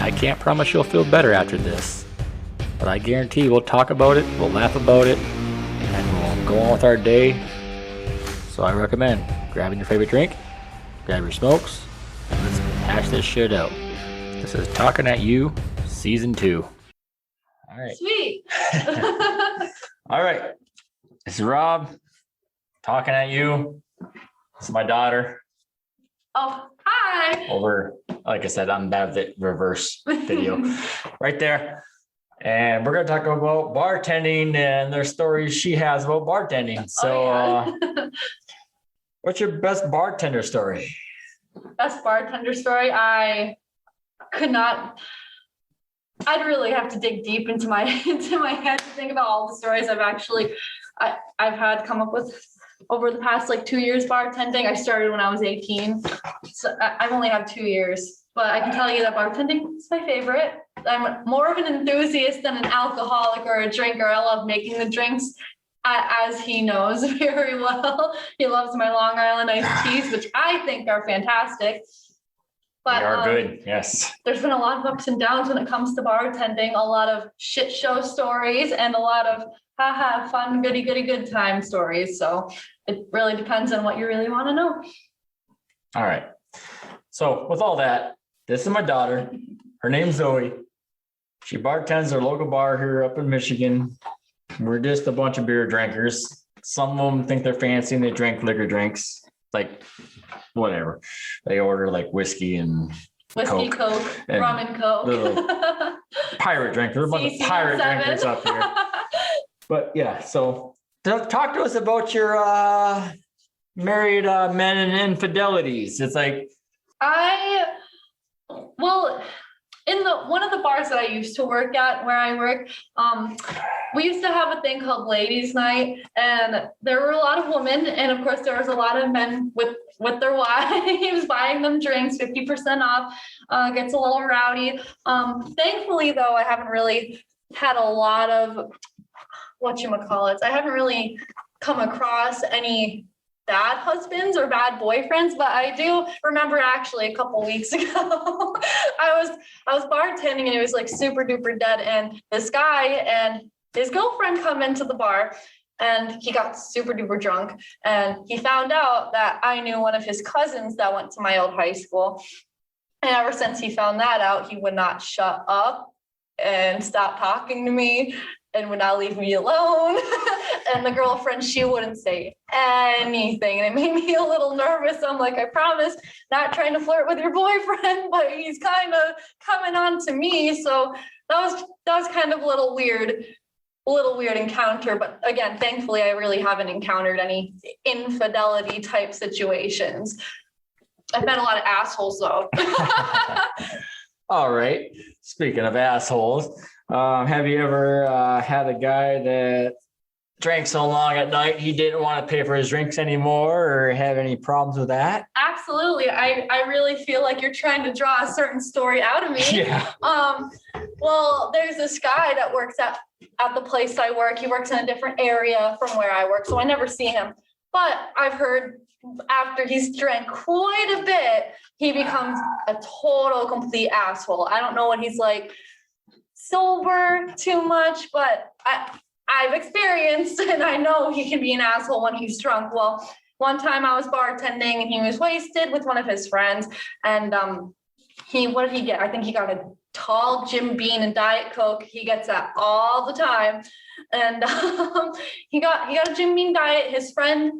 I can't promise you'll feel better after this, but I guarantee we'll talk about it, we'll laugh about it, and we'll go on with our day. So I recommend grabbing your favorite drink, grab your smokes, and let's hash this shit out. This is Talking at You, Season 2. All right. Sweet. All right. This is Rob, talking at you. This is my daughter. Oh, hi. Over, like I said, I'm bad at reverse video right there. And we're going to talk about bartending and their stories she has about bartending. So, what's your best bartender story? Best bartender story? I'd really have to dig deep into my head to think about all the stories I've had come up with over the past 2 years bartending. I started when I was 18, so I've only had 2 years, but I can tell you that bartending is my favorite. I'm more of an enthusiast than an alcoholic or a drinker. I love making the drinks, as he knows very well. He loves my Long Island iced teas, which I think are fantastic. But they are good, yes. There's been a lot of ups and downs when it comes to bartending, a lot of shit show stories and a lot of fun, goody good time stories. So it really depends on what you really want to know. All right. So with all that, this is my daughter. Her name's Zoe. She bartends our local bar here up in Michigan. We're just a bunch of beer drinkers. Some of them think they're fancy and they drink liquor drinks. Whatever. They order whiskey and Coke, and rum and Coke. Pirate drinkers. There's a bunch of pirate drinkers up here. But yeah, so talk to us about your married men and infidelities. It's in one of the bars that I used to work at, where I work, we used to have a thing called Ladies' Night, and there were a lot of women, and of course there was a lot of men with their wives buying them drinks, 50% off. Gets a little rowdy. Thankfully, though, I haven't really had a lot of I haven't really come across any bad husbands or bad boyfriends, but I do remember actually a couple weeks ago, I was bartending and it was super duper dead, and this guy and his girlfriend come into the bar and he got super duper drunk, and he found out that I knew one of his cousins that went to my old high school, and ever since he found that out, he would not shut up and stop talking to me and would not leave me alone. And the girlfriend, she wouldn't say anything. And it made me a little nervous. I'm like, I promise, not trying to flirt with your boyfriend, but he's kind of coming on to me. So that was kind of a little weird encounter. But again, thankfully, I really haven't encountered any infidelity type situations. I've met a lot of assholes though. All right. Speaking of assholes, have you ever had a guy that drank so long at night he didn't want to pay for his drinks anymore, or have any problems with that? Absolutely. I really feel like you're trying to draw a certain story out of me. Yeah. Well, there's this guy that works at the place I work. He works in a different area from where I work, so I never see him. But I've heard after he's drank quite a bit, he becomes a total complete asshole. I don't know what he's like sober too much, but I've experienced, and I know he can be an asshole when he's drunk. Well, one time I was bartending and he was wasted with one of his friends, and what did he get? I think he got a tall Jim Beam and Diet Coke. He gets that all the time. And he got a Jim Beam Diet. His friend,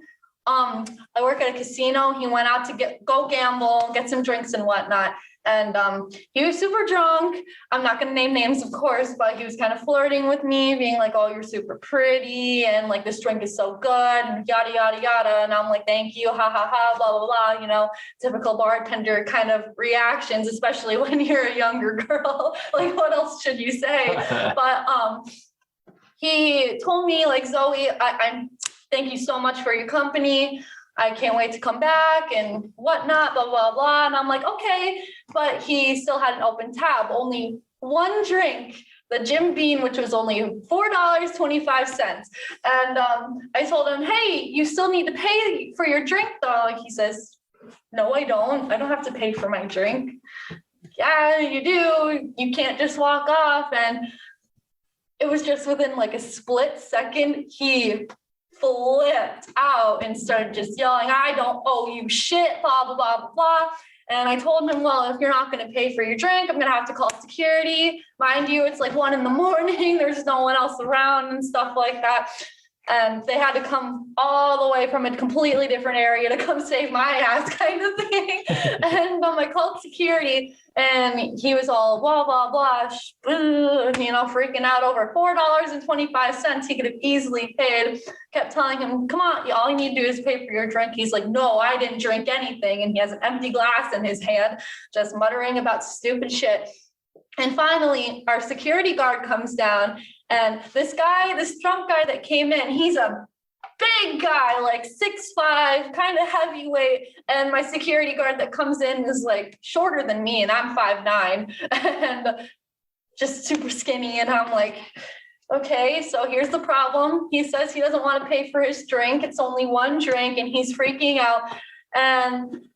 I work at a casino. He went out to go gamble, get some drinks and whatnot. And he was super drunk. I'm not going to name names, of course, but he was kind of flirting with me, being like, oh, you're super pretty. And this drink is so good, and yada, yada, yada. And I'm like, thank you. Ha, ha, ha, blah, blah, blah. Typical bartender kind of reactions, especially when you're a younger girl. What else should you say? But he told me, Zoe, I thank you so much for your company. I can't wait to come back and whatnot, blah, blah, blah. And I'm like, okay. But he still had an open tab, only one drink, the Jim Beam, which was only $4.25. And I told him, hey, you still need to pay for your drink though. He says, no, I don't have to pay for my drink. yeah, you do. You can't just walk off. And it was just within like a split second, he flipped out and started just yelling, I don't owe you shit, blah, blah, blah, blah, blah. And I told him, well, if you're not going to pay for your drink, I'm going to have to call security. Mind you, it's like 1 a.m. There's no one else around and stuff like that. And they had to come all the way from a completely different area to come save my ass kind of thing. And I called security and he was all blah, blah, blah, freaking out over $4.25 he could have easily paid. Kept telling him, come on, all you need to do is pay for your drink. He's like, no, I didn't drink anything. And he has an empty glass in his hand, just muttering about stupid shit. And finally, our security guard comes down, and this drunk guy that came in, he's a big guy, like 6'5", kind of heavyweight. And my security guard that comes in is like shorter than me, and I'm 5'9", and just super skinny. And I'm like, okay, so here's the problem. He says he doesn't want to pay for his drink. It's only one drink, and he's freaking out. And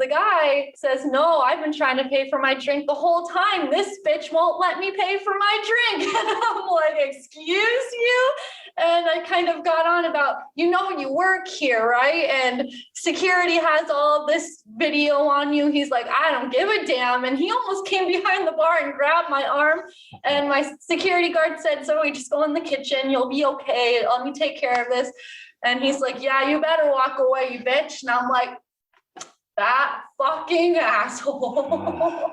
the guy says, no, I've been trying to pay for my drink the whole time. This bitch won't let me pay for my drink. And I'm like, excuse you? And I kind of got on about, you work here, right? And security has all this video on you. He's like, I don't give a damn. And he almost came behind the bar and grabbed my arm. And my security guard said, so we just go in the kitchen. You'll be okay. Let me take care of this. And he's like, yeah, you better walk away, you bitch. And I'm like, that fucking asshole.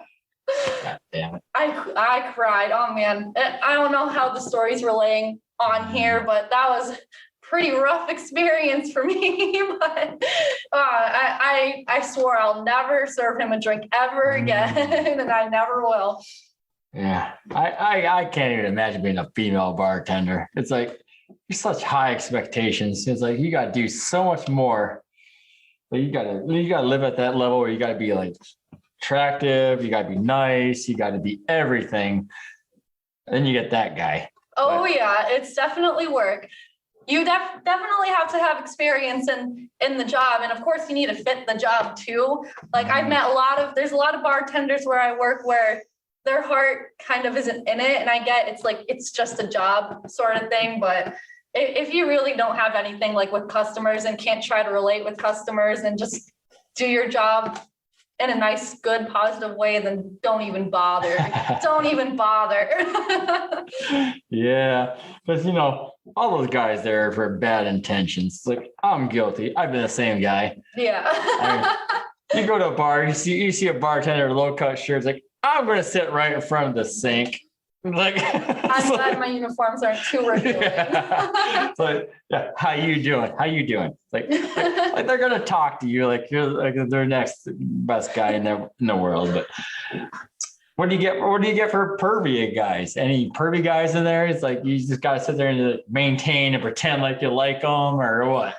God damn it. I cried. Oh man. I don't know how the story's relaying on here, but that was a pretty rough experience for me. But I swore I'll never serve him a drink ever again, and I never will. Yeah. I can't even imagine being a female bartender. It's like you're such high expectations. It's like you gotta do so much more. But you gotta live at that level where you gotta be like attractive, you gotta be nice, you gotta be everything. And then you get that guy. Oh yeah, it's definitely work. You definitely have to have experience in the job, and of course you need to fit the job too. Like I've met there's a lot of bartenders where I work where their heart kind of isn't in it, and I get it's just a job sort of thing, but if you really don't have anything like with customers and can't try to relate with customers and just do your job in a nice, good, positive way, then don't even bother. Don't even bother. Yeah, because all those guys there are for bad intentions. Like I'm guilty. I've been the same guy. Yeah. You go to a bar, you see a bartender, low cut shirt. It's like I'm going to sit right in front of the sink. Like I'm glad my uniforms aren't too revealing. Yeah. But yeah, how you doing? Like they're gonna talk to you like you're like their next best guy in the world. But what do you get for pervy guys? Any pervy guys in there? It's like you just gotta sit there and maintain and pretend like you like them or what?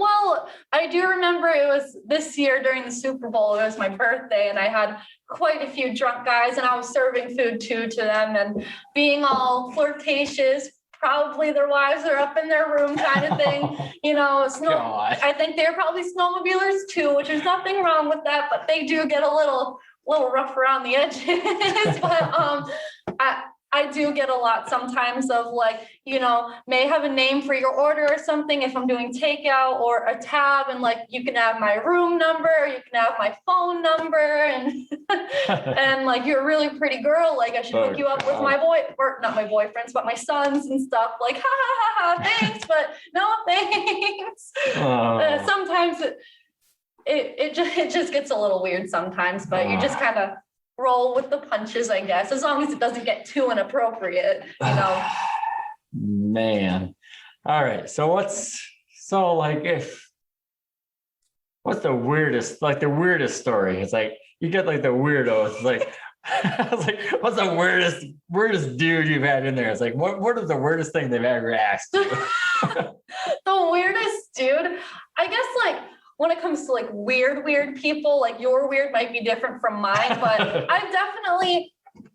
Well, I do remember it was this year during the Super Bowl. It was my birthday, and I had quite a few drunk guys, and I was serving food too to them and being all flirtatious. Probably their wives are up in their room kind of thing. I think they're probably snowmobilers too, which there's nothing wrong with that, but they do get a little rough around the edges. But I do get a lot sometimes of like, may have a name for your order or something if I'm doing takeout or a tab, and like you can have my room number, or you can have my phone number, and and like you're a really pretty girl, like I should hook you up with my not my boyfriends, but my sons and stuff. Like ha, thanks, but no thanks. Sometimes it just gets a little weird sometimes, but you just kind of roll with the punches, I guess, as long as it doesn't get too inappropriate, Man. All right. So what's the weirdest story? It's like you get like the weirdo. It's like I was like, what's the weirdest dude you've had in there? It's like what is the weirdest thing they've ever asked you? The weirdest dude, I guess, like when it comes to like weird people, like your weird might be different from mine, but I definitely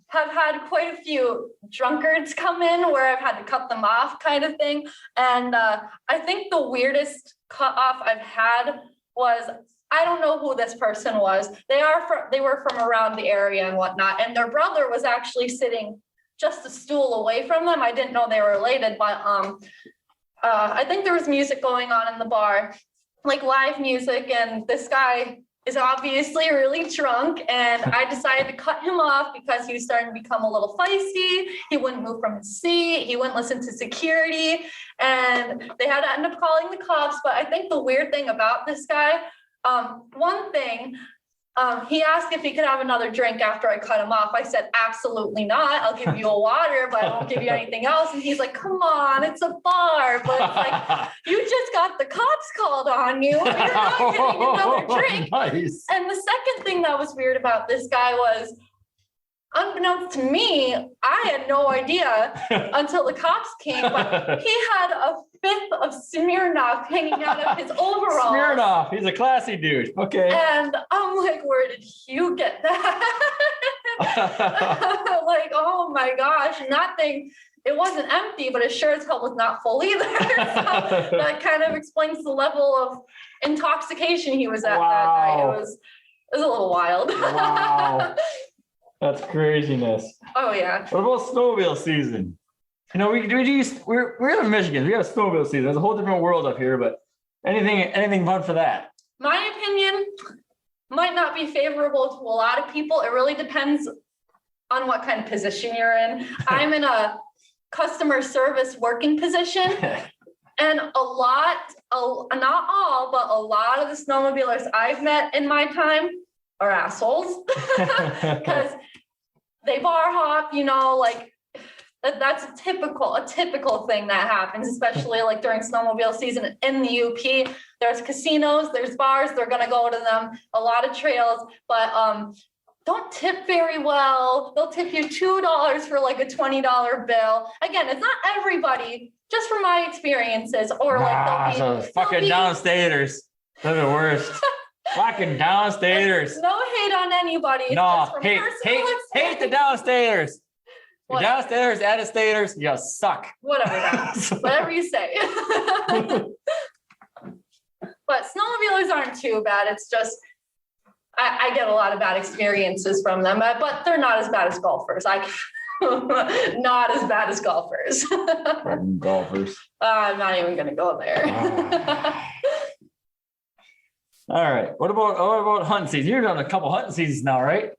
have had quite a few drunkards come in where I've had to cut them off kind of thing. And I think the weirdest cut off I've had was I don't know who this person was. They were from around the area and whatnot. And their brother was actually sitting just a stool away from them. I didn't know they were related, but I think there was music going on in the bar, like live music, and this guy is obviously really drunk, and I decided to cut him off because he was starting to become a little feisty. He wouldn't move from his seat. He wouldn't listen to security, and they had to end up calling the cops. But I think the weird thing about this guy, one thing, he asked if he could have another drink after I cut him off. I said, absolutely not. I'll give you a water, but I won't give you anything else. And he's like, come on, it's a bar. But it's like, you just got the cops called on you. You're not getting another drink. Nice. And the second thing that was weird about this guy was, unbeknownst to me, I had no idea until the cops came, but he had a fifth of Smirnoff hanging out of his overalls. Smirnoff, he's a classy dude. Okay. And I'm like, where did you get that? Like, oh my gosh. And that thing, it wasn't empty, but it sure as hell was not full either. So that kind of explains the level of intoxication he was at that night. It was a little wild. Wow. That's craziness. Oh yeah. What about snowmobile season? You know, we're in Michigan. We have snowmobile season. There's a whole different world up here, but anything fun for that? My opinion might not be favorable to a lot of people. It really depends on what kind of position you're in. I'm in a customer service working position, and not all, but a lot of the snowmobilers I've met in my time are assholes because they bar hop, you know, like that's a typical thing that happens, especially like during snowmobile season in the UP. There's casinos, there's bars, they're gonna go to them, a lot of trails, but don't tip very well. They'll tip you $2 for like a $20 bill. Again, it's not everybody, just from my experiences, or like fucking downstaters. They're the worst. Fucking downstaters. No hate on anybody. It's no, just from hate the downstaters. The downstairs, attastaters, you suck. Whatever you say. But snowmobilers aren't too bad. It's just, I get a lot of bad experiences from them, but they're not as bad as golfers. Not as bad as golfers. Golfers. I'm not even going to go there. All right. What about hunting season? You've done a couple hunting seasons now, right?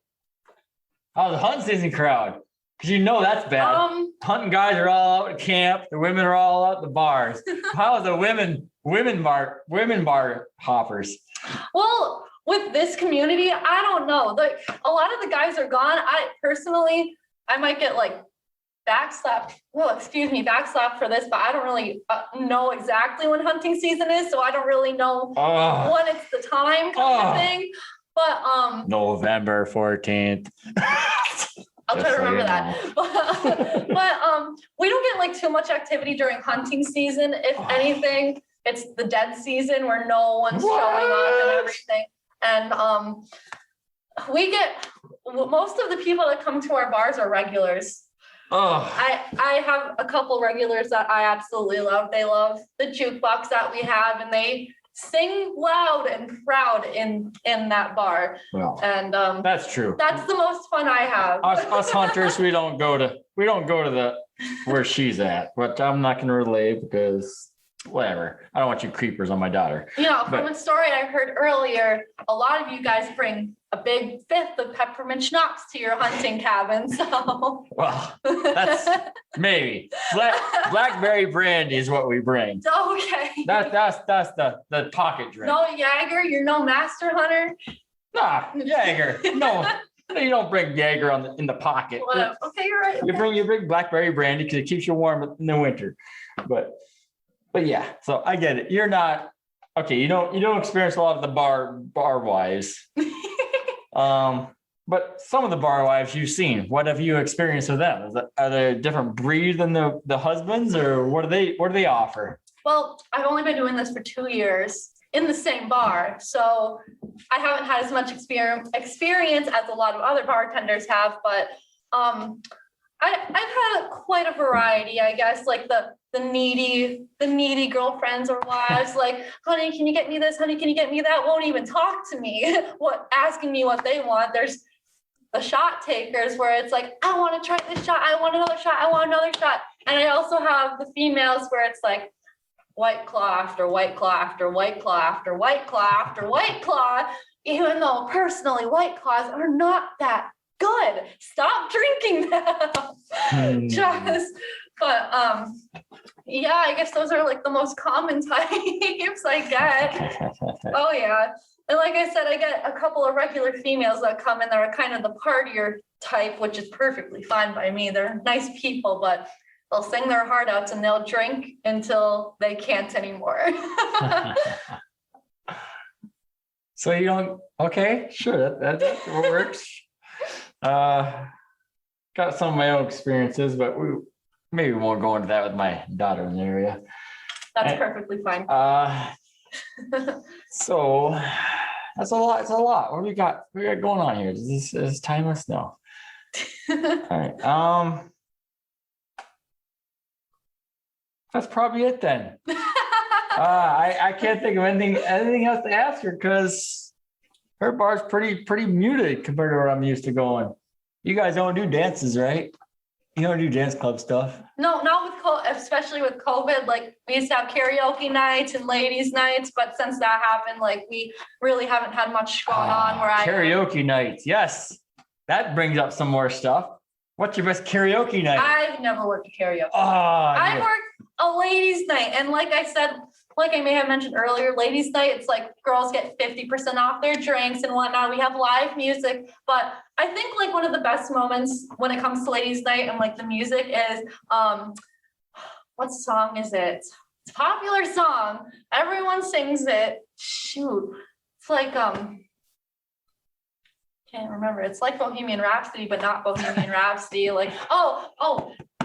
How's the hunting season crowd? Because you know that's bad. Hunting guys are all out at camp. The women are all out at the bars. How are the women bar hoppers? Well, with this community, I don't know. A lot of the guys are gone. I might get like backslapped for this, but I don't really know exactly when hunting season is, so I don't really know when it's the time kind of thing. But November 14th. I'll try to remember that. But we don't get like too much activity during hunting season. If anything, it's the dead season where no one's showing up and everything. And we get most of the people that come to our bars are regulars. I have a couple regulars that I absolutely love. They love the jukebox that we have, and they sing loud and proud in that bar. Well, and that's true. That's the most fun I have. Us hunters, we don't go to the where she's at, but I'm not going to relay because whatever. I don't want you creepers on my daughter. You know, from a story I heard earlier, a lot of you guys bring a big fifth of peppermint schnapps to your hunting cabin. So well, that's maybe blackberry brandy is what we bring. Okay. That's the pocket drink. No Jaeger, you're no master hunter. Nah, Jaeger. No, you don't bring Jaeger in the pocket. Well, okay, you're right. You bring blackberry brandy because it keeps you warm in the winter. But yeah, so I get it. You're not okay. You don't experience a lot of the bar wives. But some of the bar wives you've seen. What have you experienced with them? Are they a different breed than the husbands, or what do they offer? Well, I've only been doing this for 2 years in the same bar, so I haven't had as much experience as a lot of other bartenders have. But I've had quite a variety, I guess, like the needy girlfriends or wives, like, honey, can you get me this? Honey, can you get me that? Won't even talk to me, asking me what they want. There's the shot takers where it's like, I want to try this shot. I want another shot. I want another shot. And I also have the females where it's like White Claw after White Claw after White Claw after White Claw after White Claw, even though personally White Claws are not that good. Stop drinking them. But yeah, I guess those are like the most common types I get. Oh yeah. And like I said, I get a couple of regular females that come in that are kind of the partier type, which is perfectly fine by me. They're nice people, but they'll sing their heart out and they'll drink until they can't anymore. So you don't, okay, sure, that works. Got some of my own experiences, but maybe we won't go into that with my daughter in the area. That's perfectly fine. So that's a lot. It's a lot. What do we got? What we got going on here? Is this timeless? No. All right. That's probably it then. I can't think of anything else to ask her because her bar's pretty muted compared to where I'm used to going. You guys don't do dances, right? You don't do dance club stuff. No, not with especially with COVID. Like we used to have karaoke nights and ladies' nights, but since that happened, like we really haven't had much going on. Where karaoke nights, yes, that brings up some more stuff. What's your best karaoke night? I've never worked a karaoke. I worked a ladies' night, and like I said, like I may have mentioned earlier, ladies' night, it's like girls get 50% off their drinks and whatnot. We have live music, but I think like one of the best moments when it comes to ladies' night and like the music is, what song is it? It's a popular song. Everyone sings it. Shoot. It's like, can't remember. It's like Bohemian Rhapsody, but not Bohemian Rhapsody. Like,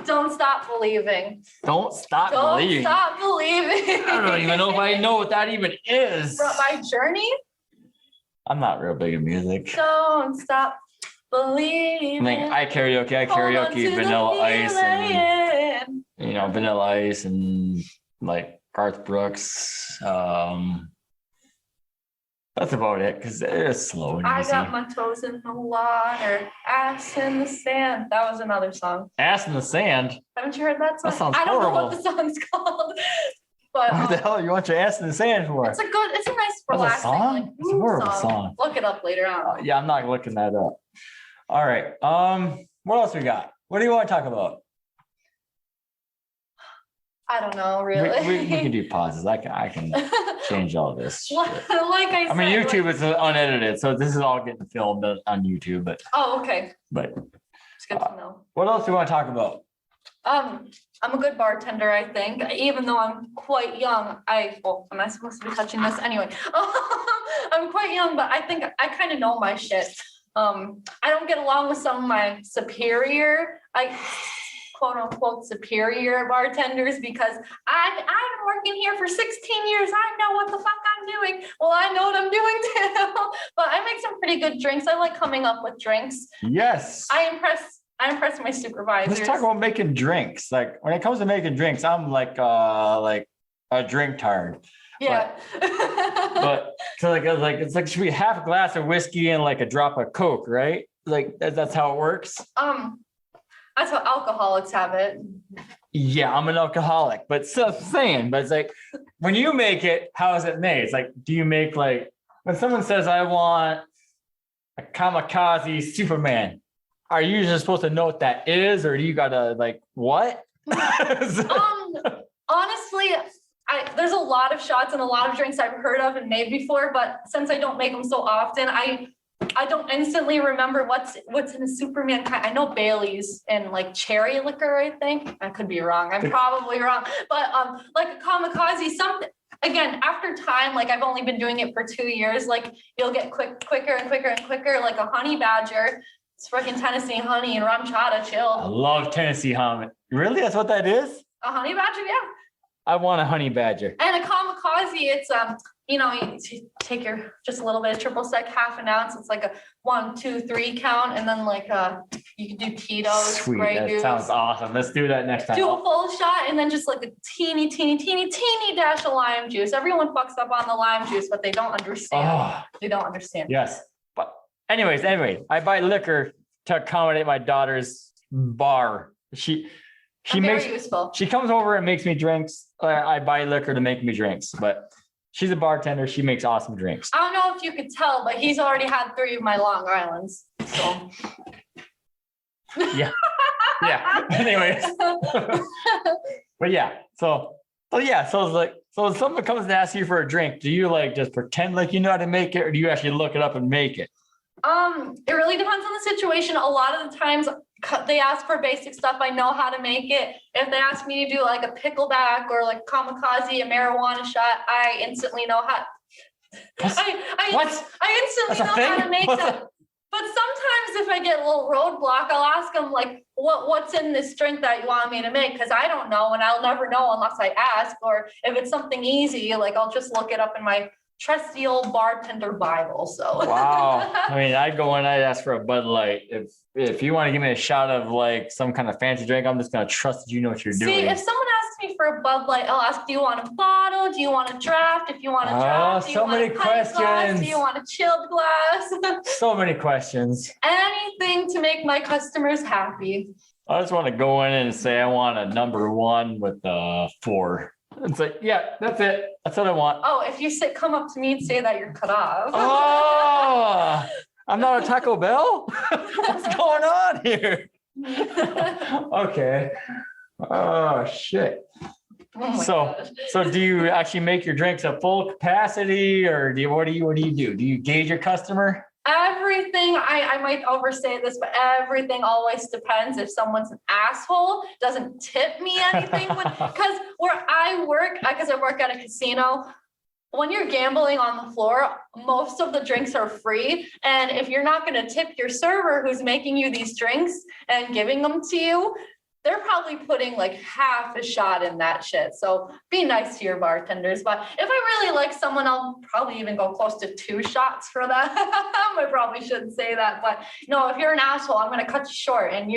Don't Stop Believing. Don't Stop Believing. Don't Stop Believing. I don't even know if I know what that even is. From My Journey? I'm not real big in music. Don't stop believing. I karaoke Vanilla Ice and Vanilla Ice and like Garth Brooks. That's about it because it's slow and easy. I got my toes in the water, ass in the sand. That was another song. Ass in the sand? Haven't you heard that song? That sounds I don't horrible. know what the song's called. But what the hell you want your ass in the sand for? It's a nice relaxing song? like, it's a horrible song. Look it up later on. Yeah, I'm not looking that up. All right. What else we got? What do you want to talk about? I don't know, really. We can do pauses. I can change all this. Like I said, YouTube is unedited, so this is all getting filmed on YouTube. But okay. But it's good to know. What else do you want to talk about? I'm a good bartender, I think, even though I'm quite young. Am I supposed to be touching this anyway? I'm quite young, but I think I kind of know my shit. I don't get along with some of my quote unquote superior bartenders because I've been working here for 16 years. I know what the fuck I'm doing. Well, I know what I'm doing too, but I make some pretty good drinks. I like coming up with drinks. Yes. I impress my supervisors. Let's talk about making drinks. Like when it comes to making drinks, I'm like a drink tard. Yeah. But so it's like should be half a glass of whiskey and like a drop of Coke, right? Like that's how it works. That's how alcoholics have it. Yeah, I'm an alcoholic, but still saying, but it's like when you make it, how is it made? It's like, do you make like when someone says I want a kamikaze Superman, are you just supposed to know what that is, or do you gotta like what? Honestly, there's a lot of shots and a lot of drinks I've heard of and made before, but since I don't make them so often, I don't instantly remember what's in a Superman kind. I know Bailey's and like cherry liquor, I think. I could be wrong. I'm probably wrong. But like a kamikaze, something again, after time, like I've only been doing it for 2 years, like you'll get quicker and quicker and quicker, like a honey badger. It's freaking Tennessee honey and rum chata chill. I love Tennessee honey. Really? That's what that is? A honey badger, yeah. I want a honey badger. And a kamikaze, it's you take just a little bit of triple sec, half an ounce. It's like a 1, 2, 3 count, and then like You can do Tito's, Sweet, Grey that Goose. sounds awesome. Let's do that next time. Do a full shot and then just like a teeny dash of lime juice. Everyone fucks up on the lime juice, but they don't understand. Oh, They don't understand. yes. But anyways, I buy liquor to accommodate my daughter's bar. She Very useful. she comes over and makes me drinks. I buy liquor to make me drinks, but she's a bartender. She makes awesome drinks. I don't know if you could tell, but he's already had 3 of my Long Islands. So. Yeah. Yeah. Anyways. But yeah. So it's like, so if someone comes and asks you for a drink, do you like just pretend like you know how to make it, or do you actually look it up and make it? It really depends on the situation. A lot of the times they ask for basic stuff. I know how to make it. If they ask me to do like a pickleback or like kamikaze, a marijuana shot, I instantly know how. I instantly know how to make that. But sometimes if I get a little roadblock, I'll ask them like, what's in this drink that you want me to make? Because I don't know, and I'll never know unless I ask. Or if it's something easy, like I'll just look it up in my trusty old bartender Bible. So wow. I mean, I'd go in, I'd ask for a Bud Light. If you want to give me a shot of like some kind of fancy drink, I'm just gonna trust that you know what you're doing. See, if someone asks me for a Bud Light, I'll ask, do you want a bottle? Do you want a draft? If you want a draft, do you so want many a pint glass? questions. Do you want a chilled glass? So many questions. Anything to make my customers happy. I just want to go in and say I want a number 1 with 4. It's like, yeah, that's it. That's what I want. Oh, if you come up to me and say that, you're cut off. Oh, I'm not a Taco Bell? What's going on here? Okay. Oh, shit. Oh So do you actually make your drinks at full capacity, or what do you do? Do you gauge your customer? Everything, I might overstate this, but everything always depends. If someone's an asshole, doesn't tip me anything, because where I work, because I work at a casino, when you're gambling on the floor, most of the drinks are free. And if you're not going to tip your server who's making you these drinks and giving them to you, they're probably putting like half a shot in that shit. So be nice to your bartenders. But if I really like someone, I'll probably even go close to 2 shots for that. I probably shouldn't say that. But no, if you're an asshole, I'm going to cut you short. And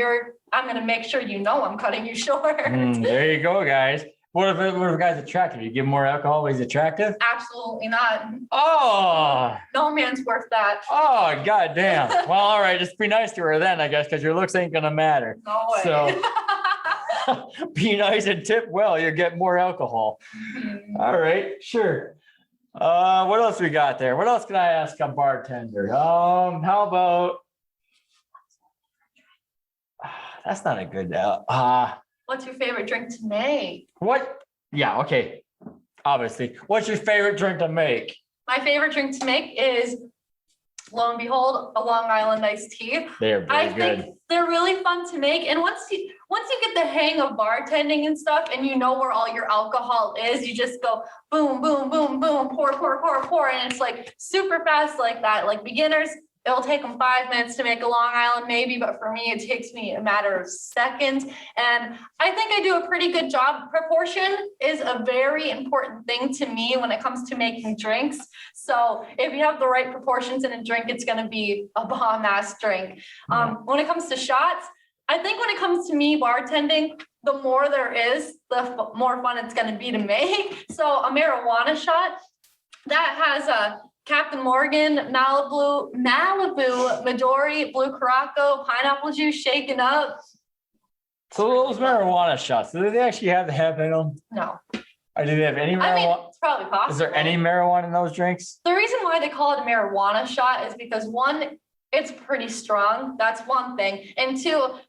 I'm going to make sure you know I'm cutting you short. There you go, guys. What if a guy's attractive? You give him more alcohol, he's attractive? Absolutely not. Oh. No man's worth that. Oh, goddamn. Well, all right. Just be nice to her then, I guess, because your looks ain't going to matter. No way. So be nice and tip well. You'll get more alcohol. All right. Sure. What else we got there? What else can I ask a bartender? How about... That's not a good... What's your favorite drink to make? What? Yeah, okay. Obviously. What's your favorite drink to make? My favorite drink to make is, lo and behold, a Long Island iced tea. They're very good. Think they're really fun to make. And once you get the hang of bartending and stuff, and you know where all your alcohol is, you just go boom, boom, boom, boom, pour. And it's like super fast like that. Like beginners, it'll take them 5 minutes to make a Long Island maybe, but for me, it takes me a matter of seconds. And I think I do a pretty good job. Proportion is a very important thing to me when it comes to making drinks. So if you have the right proportions in a drink, it's going to be a bomb ass drink. When it comes to shots, I think when it comes to me bartending, the more there is, the more fun it's going to be to make. So a marijuana shot that has a Captain Morgan, Malibu, Midori, Blue Caraco, pineapple juice shaken up. So those marijuana shots, do they actually have the hemp in them? No. Or do they have any marijuana? I mean, it's probably possible. Is there any marijuana in those drinks? The reason why they call it a marijuana shot is because 1, it's pretty strong. That's one thing. And 2,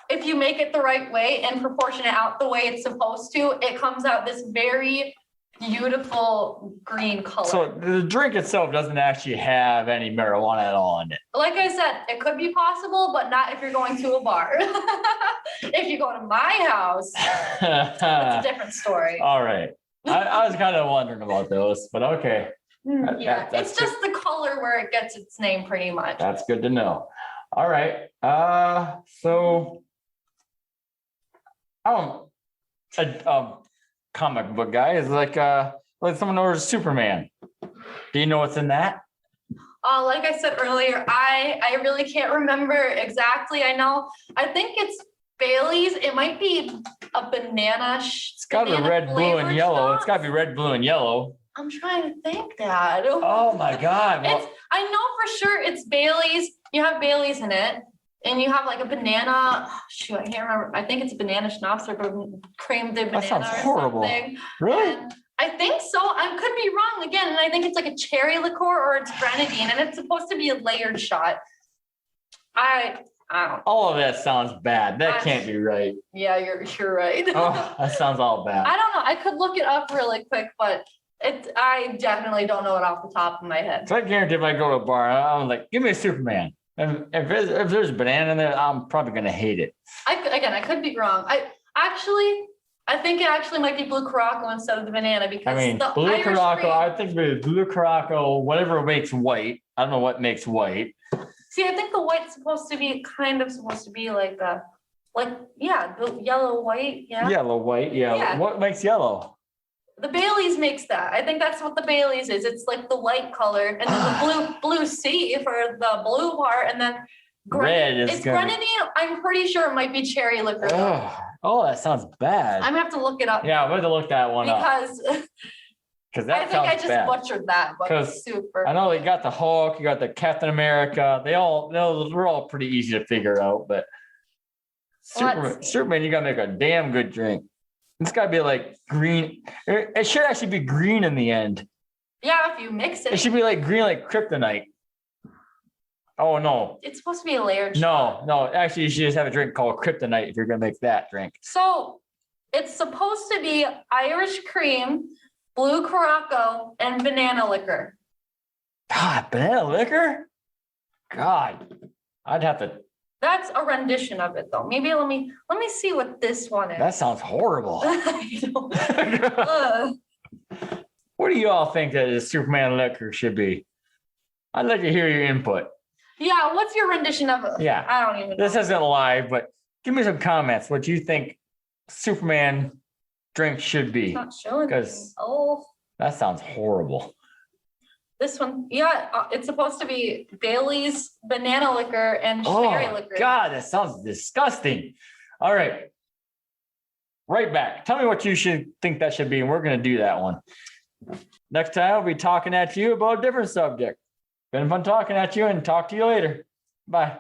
if you make it the right way and proportion it out the way it's supposed to, it comes out this very beautiful green color. So the drink itself doesn't actually have any marijuana at all in it. Like I said, it could be possible, but not if you're going to a bar. If you go to my house, it's a different story. All right. I was kind of wondering about those, but okay. Yeah, it's just the color where it gets its name pretty much. That's good to know. All right. So comic book guy is like someone orders Superman. Do you know what's in that? Like I said earlier, I really can't remember exactly. I think it's Bailey's. It might be a banana. It's got to be red, blue, and yellow. It's got to be red, blue, and yellow. I'm trying to think that. Oh my God. Well, I know for sure it's Bailey's. You have Bailey's in it. And you have like a banana. Shoot, I can't remember. I think it's a banana schnapps or creme de banana. That sounds or horrible. something. Really? And I think so. I could be wrong again. And I think it's like a cherry liqueur or it's grenadine. And it's supposed to be a layered shot. I don't know. All of that sounds bad. That can't be right. Yeah, you're right. Oh, that sounds all bad. I don't know. I could look it up really quick, but I definitely don't know it off the top of my head. So I guarantee if I go to a bar, I'm like, give me a Superman. And if there's banana in there, I'm probably gonna hate it. I could be wrong. I think it actually might be blue Caraco instead of the banana because I mean, the blue Irish Caraco. cream- I think blue Caraco, whatever makes white. I don't know what makes white. See, I think the white's supposed to be like the yellow white. Yeah. Yellow, white, Yeah. What makes yellow? The Bailey's makes that. I think that's what the Bailey's is. It's like the light color, and then the blue C for the blue part, and then Red is it's grenadine. I'm pretty sure it might be cherry liquor. Oh, that sounds bad. I'm gonna have to look it up. Yeah, I'm going to look that one up. Because that I think sounds I just bad. butchered that, but 'Cause super. I know you got the Hulk, you got the Captain America. They're all pretty easy to figure out, but Superman, you gotta make a damn good drink. It's gotta be like green. It should actually be green in the end. Yeah, if you mix it. It should be like green, like kryptonite. Oh no. It's supposed to be a layered shot. No. Actually, you should just have a drink called kryptonite if you're gonna make that drink. So it's supposed to be Irish cream, blue Caraco, and banana liquor. God, banana liquor? God, I'd have to. That's a rendition of it, though. Maybe let me see what this one is. That sounds horrible. I don't- What do you all think that a Superman liquor should be? I'd like to hear your input. Yeah, what's your rendition of it? Yeah. I don't even know. This isn't live, but give me some comments. What you think Superman drink should be? It's not showing. 'Cause- Oh, That sounds horrible. this one. Yeah, it's supposed to be Bailey's banana liquor and cherry Oh liquor. God, that sounds disgusting. All right. Right back. Tell me what you should think that should be, and we're gonna do that one. Next time I'll be talking at you about a different subject. Been fun talking at you, and talk to you later. Bye.